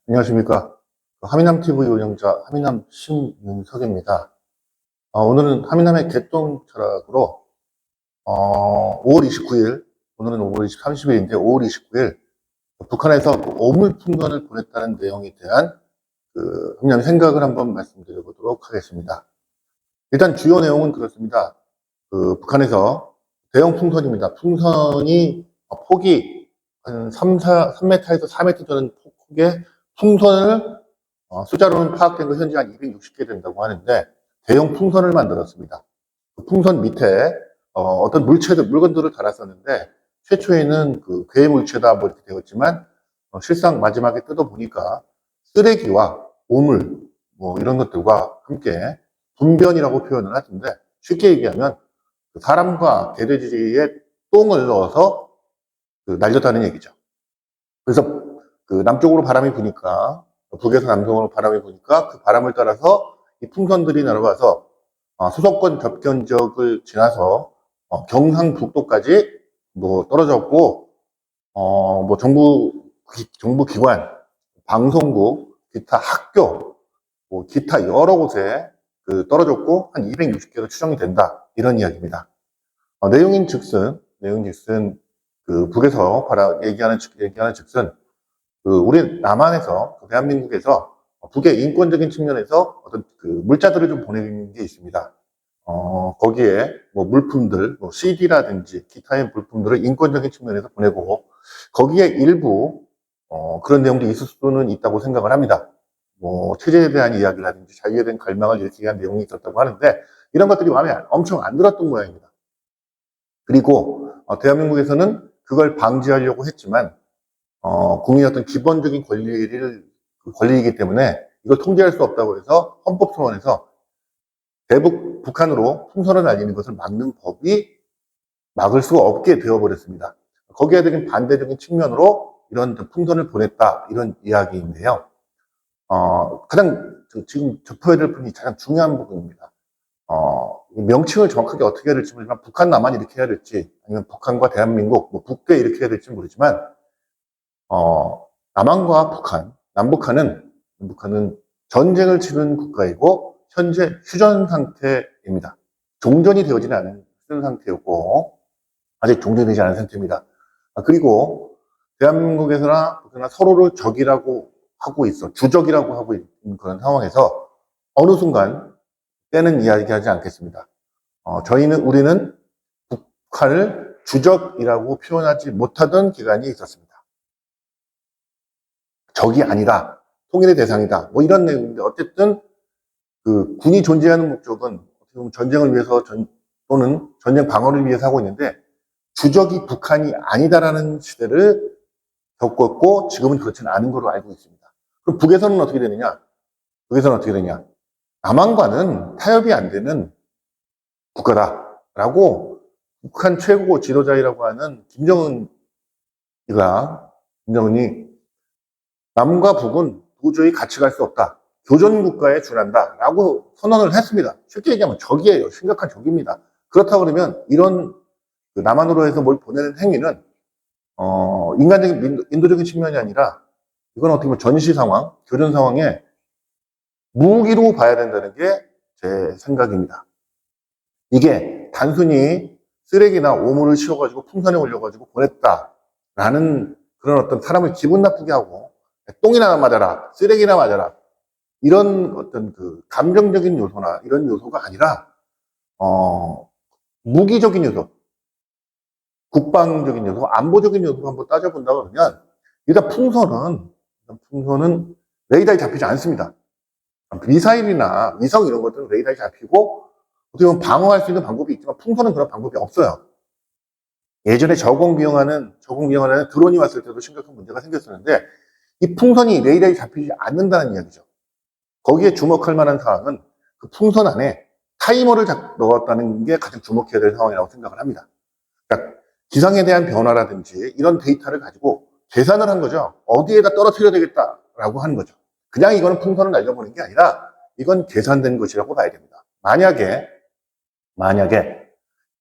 안녕하십니까. 하미남TV 운영자 하미남 심윤석입니다. 오늘은 하미남의 개똥 철학으로 5월 29일, 오늘은 5월 30일인데 5월 29일 북한에서 그 오물풍선을 보냈다는 내용에 대한 하미남의 생각을 한번 말씀드려보도록 하겠습니다. 일단 주요 내용은 그렇습니다. 북한에서 대형 풍선입니다. 풍선이 폭이 한 3m에서 4m 되는 폭의 풍선을 숫자로는 파악된 거 현재 한 260개 된다고 하는데 대형 풍선을 만들었습니다. 그 풍선 밑에 어떤 물건들을 달았었는데 최초에는 그 괴물체다 뭐 이렇게 되었지만 실상 마지막에 뜯어보니까 쓰레기와 오물 뭐 이런 것들과 함께 분변이라고 표현을 하던데 쉽게 얘기하면 사람과 개돼지의 똥을 넣어서 날렸다는 얘기죠. 그래서 남쪽으로 바람이 부니까, 북에서 남쪽으로 바람이 부니까 그 바람을 따라서 이 풍선들이 날아와서 수도권 접견 지역을 지나서 경상북도까지 뭐 떨어졌고, 뭐 정부 기관, 방송국, 기타 학교, 뭐 기타 여러 곳에 떨어졌고 한 260개로 추정이 된다. 이런 이야기입니다. 내용인 즉슨 북에서 얘기하는 즉슨 우리 남한에서 대한민국에서 북의 인권적인 측면에서 어떤 물자들을 좀 보내는 게 있습니다. 거기에 뭐 물품들, 뭐 CD라든지 기타의 물품들을 인권적인 측면에서 보내고 거기에 일부 그런 내용도 있을 수는 있다고 생각을 합니다. 뭐 체제에 대한 이야기라든지 자유에 대한 갈망을 일으키게 한 내용이 있었다고 하는데 이런 것들이 마음에 엄청 안 들었던 모양입니다. 그리고 대한민국에서는 그걸 방지하려고 했지만 국민의 어떤 기본적인 권리이기 때문에 이걸 통제할 수 없다고 해서 헌법소원에서 대북 북한으로 풍선을 날리는 것을 막는 법이 막을 수가 없게 되어버렸습니다. 거기에 대한 반대적인 측면으로 이런 풍선을 보냈다 이런 이야기인데요. 가장 지금 짚어야 될 부분이 가장 중요한 부분입니다. 명칭을 정확하게 어떻게 해야 될지 모르지만 북한 남한 이렇게 해야 될지 아니면 북한과 대한민국 뭐 북대 이렇게 해야 될지 모르지만 남한과 북한, 남북한은 전쟁을 치른 국가이고 현재 휴전 상태입니다. 종전이 되어지는 않은 휴전 상태였고 아직 종전이 되지 않은 상태입니다. 그리고 대한민국에서나 북한이나 서로를 적이라고 하고 있어, 주적이라고 하고 있는 그런 상황에서 어느 순간 때는 이야기하지 않겠습니다. 우리는 북한을 주적이라고 표현하지 못하던 기간이 있었습니다. 적이 아니다, 통일의 대상이다, 뭐 이런 내용인데 어쨌든 군이 존재하는 목적은 전쟁을 위해서 또는 전쟁 방어를 위해서 하고 있는데 주적이 북한이 아니다라는 시대를 겪었고 지금은 그렇지는 않은 걸로 알고 있습니다. 그럼 북에서는 어떻게 되느냐? 남한과는 타협이 안 되는 국가다라고 북한 최고 지도자이라고 하는 김정은이 남과 북은 도저히 같이 갈 수 없다. 교전국가에 준한다. 라고 선언을 했습니다. 쉽게 얘기하면 적이에요. 심각한 적입니다. 그렇다고 그러면 이런 남한으로 해서 뭘 보내는 행위는 인간적인 인도적인 측면이 아니라 이건 어떻게 보면 전시 상황, 교전 상황에 무기로 봐야 된다는 게 제 생각입니다. 이게 단순히 쓰레기나 오물을 씌워가지고 풍선에 올려가지고 보냈다라는 그런 어떤 사람을 기분 나쁘게 하고 똥이나 맞아라, 쓰레기나 맞아라 이런 어떤 감정적인 요소나 이런 요소가 아니라 무기적인 요소, 국방적인 요소, 안보적인 요소를 한번 따져본다 그러면 일단 풍선은 레이더에 잡히지 않습니다. 미사일이나 위성 이런 것들은 레이더에 잡히고 어떻게 보면 방어할 수 있는 방법이 있지만 풍선은 그런 방법이 없어요. 예전에 저공 비용하는 드론이 왔을 때도 심각한 문제가 생겼었는데 이 풍선이 레이더에 잡히지 않는다는 이야기죠. 거기에 주목할 만한 사항은 그 풍선 안에 타이머를 넣었다는 게 가장 주목해야 될 상황이라고 생각을 합니다. 그러니까 기상에 대한 변화라든지 이런 데이터를 가지고 계산을 한 거죠. 어디에다 떨어뜨려야 되겠다라고 하는 거죠. 그냥 이거는 풍선을 날려보는 게 아니라 이건 계산된 것이라고 봐야 됩니다. 만약에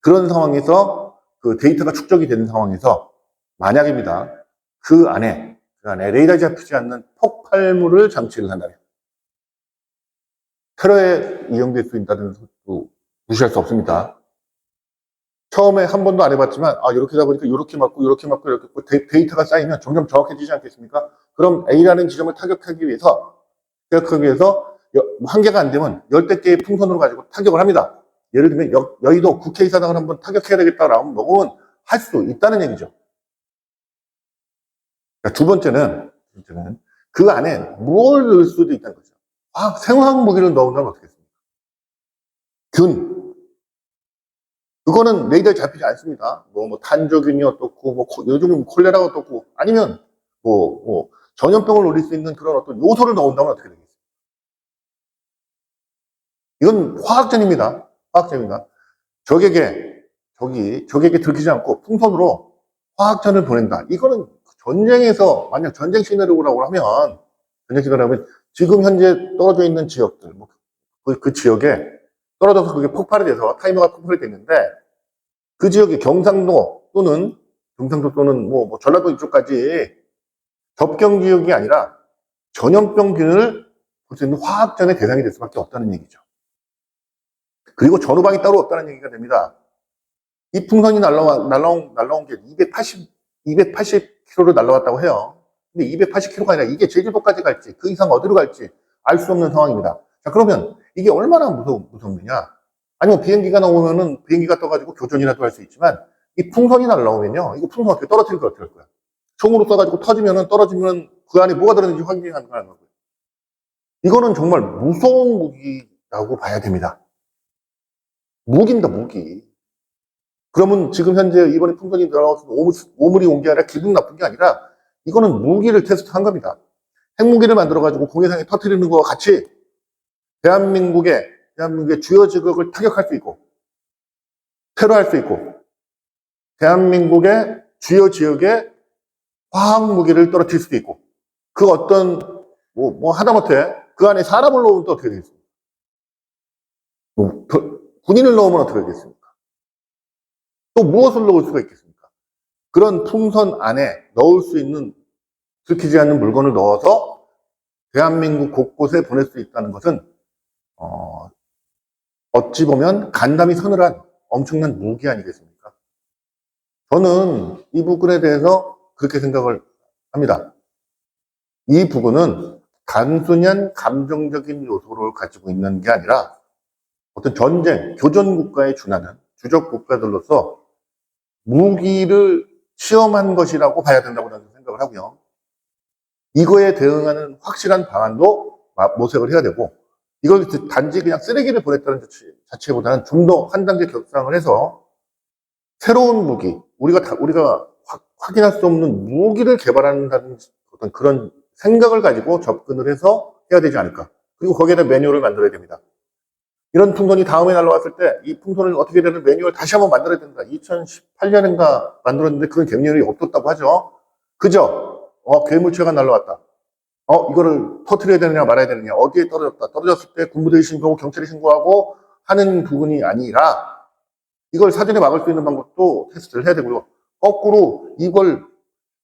그런 상황에서 데이터가 축적이 되는 상황에서 만약입니다. 그 안에 그 안에 레이더 잡히지 않는 폭발물을 장치를 한다면 테러에 이용될 수 있다는 것도 무시할 수 없습니다. 처음에 한 번도 안 해봤지만 이렇게 하다 보니까 이렇게 맞고 이렇게 맞고 이렇게 맞고 데이터가 쌓이면 점점 정확해지지 않겠습니까? 그럼 A라는 지점을 타격하기 위해서 한 개가 안 되면 10대 개의 풍선으로 가지고 타격을 합니다. 예를 들면 여의도 국회의사당을 한번 타격해야 되겠다라고 먹으면 할 수 있다는 얘기죠. 두 번째는 그 안에 뭘 넣을 수도 있다는 거죠. 생화학 무기를 넣는다면 어떻겠습니까? 균. 그거는 레이더에 잡히지 않습니다. 탄저균이 어떻고, 요즘은 콜레라가 어떻고, 아니면 전염병을 올릴 수 있는 그런 어떤 요소를 넣는다면 어떻게 되겠습니까? 이건 화학전입니다. 화학전입니다. 적에게 들키지 않고 풍선으로 화학전을 보낸다. 이거는 전쟁에서, 만약 전쟁 시나리오라고 하면, 지금 현재 떨어져 있는 지역들, 그 지역에 떨어져서 그게 폭발이 돼서 타이머가 폭발이 됐는데, 그 지역의 경상도 또는 전라도 이쪽까지 접경 지역이 아니라 전염병균을 볼 수 있는 화학전의 대상이 될 수밖에 없다는 얘기죠. 그리고 전후방이 따로 없다는 얘기가 됩니다. 이 풍선이 날라온 게 280km로 날라왔다고 해요. 근데 280km가 아니라 이게 제주도까지 갈지 그 이상 어디로 갈지 알 수 없는 상황입니다. 자, 그러면 이게 얼마나 무섭느냐? 아니면 비행기가 나오면은 비행기가 떠가지고 교전이라도 할 수 있지만 이 풍선이 날라오면요. 이거 풍선 어떻게 떨어뜨릴 거 어떻게 할 거야? 총으로 쏴가지고 떨어지면 그 안에 뭐가 들었는지 확인하는 거고요. 이거는 정말 무서운 무기라고 봐야 됩니다. 무기입니다, 무기. 그러면 지금 현재 이번에 풍선이 날아와서 오물이 온 게 아니라 기분 나쁜 게 아니라 이거는 무기를 테스트한 겁니다. 핵무기를 만들어가지고 공해상에 터뜨리는 거와 같이 대한민국의 주요 지역을 타격할 수 있고 테러할 수 있고 대한민국의 주요 지역에 화학무기를 떨어뜨릴 수도 있고 그 어떤 하다못해 그 안에 사람을 넣으면 또 어떻게 되겠습니까? 군인을 넣으면 어떻게 되겠습니까? 또 무엇을 넣을 수가 있겠습니까? 그런 풍선 안에 넣을 수 있는 들키지 않는 물건을 넣어서 대한민국 곳곳에 보낼 수 있다는 것은 어찌 보면 간담이 서늘한 엄청난 무기 아니겠습니까? 저는 이 부분에 대해서 그렇게 생각을 합니다. 이 부분은 단순한 감정적인 요소를 가지고 있는 게 아니라 어떤 전쟁, 교전 국가에 준하는 주적 국가들로서 무기를 시험한 것이라고 봐야 된다고 저는 생각을 하고요. 이거에 대응하는 확실한 방안도 모색을 해야 되고 이걸 단지 그냥 쓰레기를 보냈다는 자체보다는 좀 더 한 단계 격상을 해서 새로운 무기, 우리가 확인할 수 없는 무기를 개발한다는 어떤 그런 생각을 가지고 접근을 해서 해야 되지 않을까. 그리고 거기에다 매뉴얼을 만들어야 됩니다. 이런 풍선이 다음에 날라왔을 때 이 풍선을 어떻게 되는 매뉴얼 다시 한번 만들어야 된다. 2018년인가 만들었는데 그런 매뉴얼이 없었다고 하죠. 그죠? 괴물체가 날라왔다. 이거를 터뜨려야 되느냐 말아야 되느냐, 어디에 떨어졌다. 떨어졌을 때 군부대에 신고하고 경찰에 신고하고 하는 부분이 아니라 이걸 사전에 막을 수 있는 방법도 테스트를 해야 되고요. 거꾸로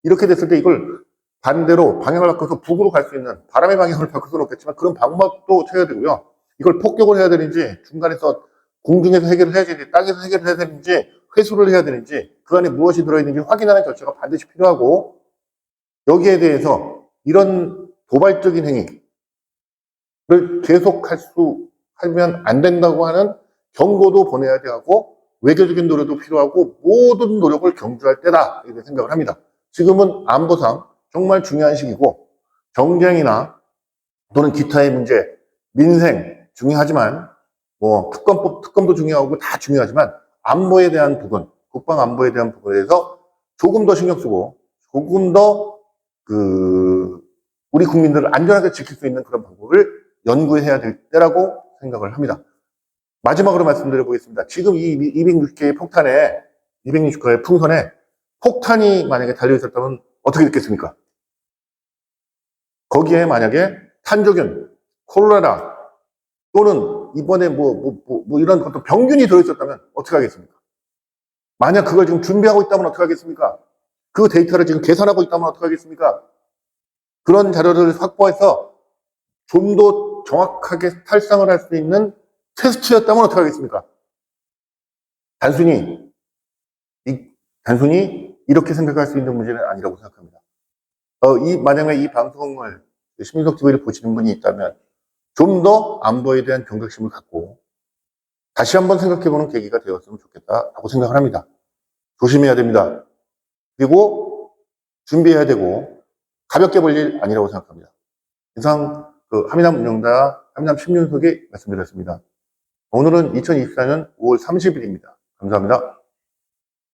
이렇게 됐을 때 이걸 반대로 방향을 바꿔서 북으로 갈 수 있는 바람의 방향을 바꿀 수는 없겠지만 그런 방법도 쳐야 되고요. 이걸 폭격을 해야 되는지 중간에서 공중에서 해결을 해야 되는지 땅에서 해결을 해야 되는지 회수를 해야 되는지 그 안에 무엇이 들어있는지 확인하는 절차가 반드시 필요하고 여기에 대해서 이런 도발적인 행위를 하면 안 된다고 하는 경고도 보내야 되고 외교적인 노력도 필요하고 모든 노력을 경주할 때다 이렇게 생각을 합니다. 지금은 안보상 정말 중요한 시기고 정쟁이나 또는 기타의 문제, 민생 중요하지만 특검도 중요하고 다 중요하지만 안보에 대한 부분, 국방 안보에 대한 부분에 대해서 조금 더 신경 쓰고 조금 더 우리 국민들을 안전하게 지킬 수 있는 그런 방법을 연구해야 될 때라고 생각을 합니다. 마지막으로 말씀드려 보겠습니다. 지금 이 260개의 폭탄에 260개의 풍선에 폭탄이 만약에 달려 있었다면 어떻게 됐겠습니까? 거기에 만약에 탄저균, 콜레라 또는 이번에 이런 어떤 병균이 들어있었다면 어떻게 하겠습니까? 만약 그걸 지금 준비하고 있다면 어떻게 하겠습니까? 그 데이터를 지금 계산하고 있다면 어떻게 하겠습니까? 그런 자료를 확보해서 좀 더 정확하게 탈상을 할 수 있는 테스트였다면 어떻게 하겠습니까? 단순히 이렇게 생각할 수 있는 문제는 아니라고 생각합니다. 만약에 이 방송을 신민석 TV를 보시는 분이 있다면 좀 더 안보에 대한 경각심을 갖고 다시 한번 생각해보는 계기가 되었으면 좋겠다라고 생각을 합니다. 조심해야 됩니다. 그리고 준비해야 되고 가볍게 볼 일 아니라고 생각합니다. 이상 하미남 운영자 하미남 신윤석이 말씀드렸습니다. 오늘은 2024년 5월 30일입니다. 감사합니다.